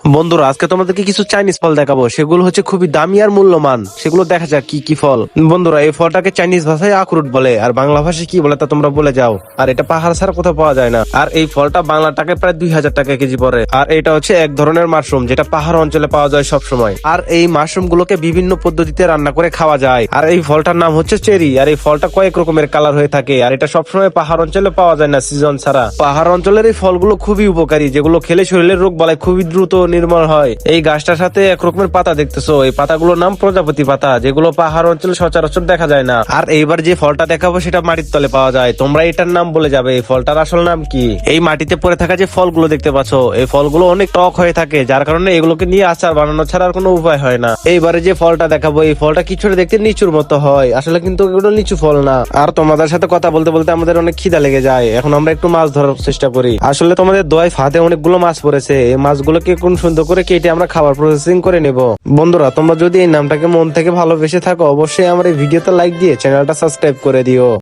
বন্ধুরা, আজকে তোমাদেরকে কিছু চাইনিজ ফল দেখাবো। সেগুলো হচ্ছে খুবই দামি আর মূল্যবান। সেগুলো দেখা যাক কি কি ফল। বন্ধুরা, এই ফলটাকে চাইনিজ ভাষায় আখরুট বলে, আর বাংলা ভাষায় কি বলে তা তোমরা বলে যাও। আর এটা পাহাড় ছাড়া কোথাও পাওয়া যায় না। আর এই ফলটা বাংলা টাকায় প্রায় 2000 টাকা কেজি পড়ে। আর এটা হচ্ছে এক ধরনের মাশরুম, যেটা পাহাড় অঞ্চলে পাওয়া যায় সব সময়। আর এই মাশরুম গুলোকে বিভিন্ন পদ্ধতিতে রান্না করে খাওয়া যায়। আর এই ফলটার নাম হচ্ছে চেরি। আর এই ফলটা কয়েক রকমের কালার হয়ে থাকে। আর এটা সবসময় পাহাড় অঞ্চলে পাওয়া যায় না, সিজন ছাড়া। পাহাড় অঞ্চলের এই ফলগুলো খুবই উপকারী, যেগুলো খেলে শরীরের রোগ বালাই খুবই দ্রুত নির্মূল হয়। এই গাছটার সাথে এক রকমের পাতা দেখতেছো, এই পাতাগুলোর নাম প্রজাপতি পাতা, যেগুলো পাহাড় অঞ্চলে সচরাচর দেখা যায় না। আর এইবার যে ফলটা দেখাবো সেটা মাটির তলে পাওয়া যায়। তোমরা এটার নাম বলে যাবে এই ফলটার আসল নাম কি। এই মাটিতে পড়ে থাকা যে ফলগুলো দেখতে পাচ্ছো, এই ফলগুলো অনেক টক হয়ে থাকে, যার কারণে এগুলোকে নিয়ে আচার বানানো ছাড়া আর কোনো উপায় হয় না। এইবারে যে ফলটা দেখাবো, এই ফলটা কিছুটা দেখতে নিচুর মতো হয়, আসলে কিন্তু এগুলো নিচু ফল না। আর তোমাদের সাথে কথা বলতে বলতে আমাদের অনেক খিদা লেগে যায়। এখন আমরা একটু মাছ ধরার চেষ্টা করি। আসলে তোমাদের দোয়ায় ফাঁদে অনেকগুলো মাছ পড়েছে। এই মাছগুলোকে কোন সুন্দর করে কেটে আমরা খাবার প্রসেসিং করে নেব। বন্ধুরা, তোমরা যদি এই নামটাকে মন থেকে ভালোবেসে থাকো, অবশ্যই আমার এই ভিডিওতে লাইক দিয়ে চ্যানেলটা সাবস্ক্রাইব করে দিও।